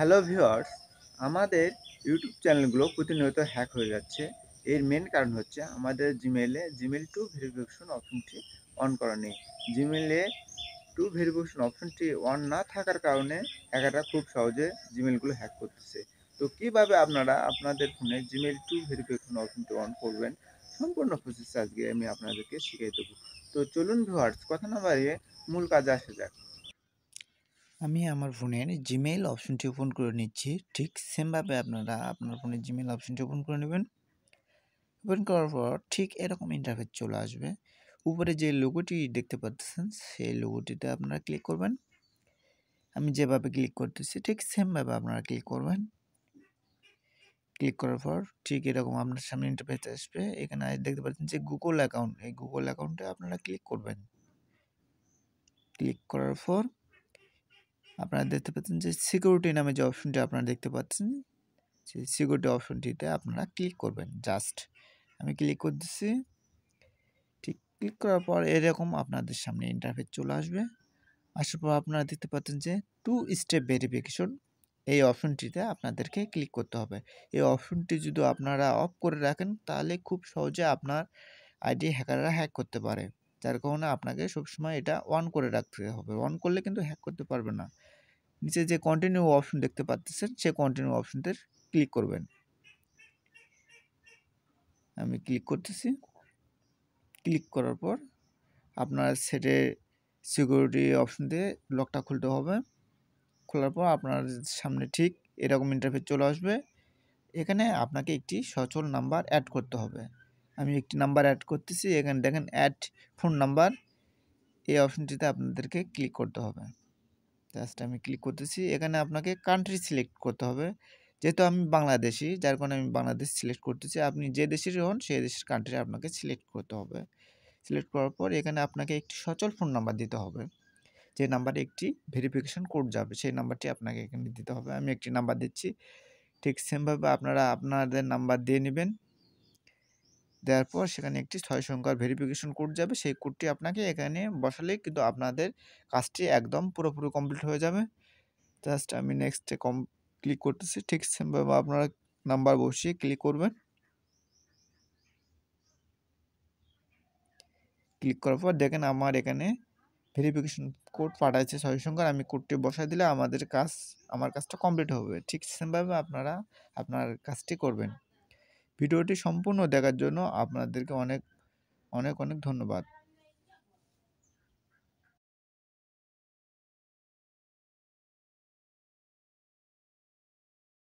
Hello viewers, আমাদের YouTube চ্যানেলগুলো প্রতিনিয়ত হ্যাক হয়ে যাচ্ছে। এর মেন কারণ হচ্ছে আমাদের জিমেইল টু ভেরিফিকেশন অপশনটি অন করা নেই। জিমেইলে টু ভেরিফিকেশন অপশনটি অন না থাকার কারণে হ্যাকাররা খুব সহজে জিমেইলগুলো হ্যাক করতেছে। তো কিভাবে আপনারা আপনাদের ফোনে জিমেইল টু ভেরিফিকেশন অপশনটি অন করবেন, সম্পূর্ণ প্রসেস আজকে আমি আপনাদেরকে শিখিয়ে দেবো। তো চলুন ভিউয়ার্স, কথা না বাড়িয়ে মূল কাজে আসা যাক। আমি আমার ফোনের জিমেইল অপশনটি ওপেন করে নিচ্ছি। ঠিক সেমভাবে আপনারা আপনার ফোনের জিমেইল অপশনটি ওপেন করে নেবেন। ওপেন করার পর ঠিক এরকম ইন্টারফেস চলে আসবে। উপরে যে লোগোটি দেখতে পাচ্ছেন সেই লোগোটিতে আপনারা ক্লিক করবেন। আমি যেভাবে ক্লিক করতেছি ঠিক সেমভাবে আপনারা ক্লিক করবেন। ক্লিক করার পর ঠিক এরকম আপনার সামনে ইন্টারফেস আসবে। এখানে দেখতে পাচ্ছেন যে গুগল অ্যাকাউন্ট, এই গুগল অ্যাকাউন্টে আপনারা ক্লিক করবেন। ক্লিক করার পর আপনারা দেখতে পাচ্ছেন যে সিকিউরিটি নামে যে অপশনটি আপনারা দেখতে পাচ্ছেন, সেই সিকিউরিটি অপশনটিতে আপনারা ক্লিক করবেন। জাস্ট আমি ক্লিক করতেছি। ঠিক ক্লিক করার পর এরকম আপনাদের সামনে ইন্টারফেস চলে আসবে। আসার পর আপনারা দেখতে পাচ্ছেন যে টু স্টেপ ভেরিফিকেশন, এই অপশনটিতে আপনাদেরকে ক্লিক করতে হবে। এই অপশনটি যদি আপনারা অফ করে রাখেন তাহলে খুব সহজে আপনার আইডি হ্যাকাররা হ্যাক করতে পারে। যার কারণে আপনাকে সবসময় এটা অন করে রাখতে হবে। অন করলে কিন্তু হ্যাক করতে পারবে না। নিচে যে কন্টিনিউ অপশন দেখতে পাচ্ছেন সেই কন্টিনিউ অপশনতে ক্লিক করবেন। আমি ক্লিক করতেছি। ক্লিক করার পর আপনার সেটে সিকিউরিটি অপশন দিয়ে লকটা খুলতে হবে। খোলার পর আপনার সামনে ঠিক এরকম ইন্টারফেস চলে আসবে। এখানে আপনাকে একটি সচল নাম্বার অ্যাড করতে হবে। আমি একটি নাম্বার অ্যাড করতেছি। এখানে দেখেন অ্যাড ফোন নাম্বার, এই অপশনটিতে আপনাদেরকে ক্লিক করতে হবে। জাস্ট আমি ক্লিক করতেছি। এখানে আপনাকে কান্ট্রি সিলেক্ট করতে হবে। যেহেতু আমি বাংলাদেশি, যার কারণে আমি বাংলাদেশ সিলেক্ট করতেছি। আপনি যে দেশেরই হন সেই দেশের কান্ট্রি আপনাকে সিলেক্ট করতে হবে। সিলেক্ট করার পর এখানে আপনাকে একটি সচল ফোন নাম্বার দিতে হবে। যে নাম্বারে একটি ভেরিফিকেশন কোড যাবে সেই নাম্বারটি আপনাকে এখানে দিতে হবে। আমি একটি নাম্বার দিচ্ছি। ঠিক সেমভাবে আপনারা আপনাদের নাম্বার দিয়ে নেবেন। দেওয়ার পর সেখানে একটি ৬ সংখ্যার ভেরিফিকেশন কোড যাবে। সেই কোডটি আপনাকে এখানে বসালেই কিন্তু আপনাদের কাজটি একদম পুরোপুরি কমপ্লিট হয়ে যাবে। জাস্ট আমি নেক্সটে ক্লিক করতেছি। ঠিক সেমভাবে আপনারা নাম্বার বসিয়ে ক্লিক করবেন। ক্লিক করার পর দেখেন আমার এখানে ভেরিফিকেশন কোড পাঠাচ্ছে ৬ সংখ্যার। আমি কোডটি বসায় দিলে আমার কাজটা কমপ্লিট হবে। ঠিক সেমভাবে আপনারা আপনার কাজটি করবেন। ভিডিওটি সম্পূর্ণ দেখার জন্য আপনাদেরকে অনেক ধন্যবাদ।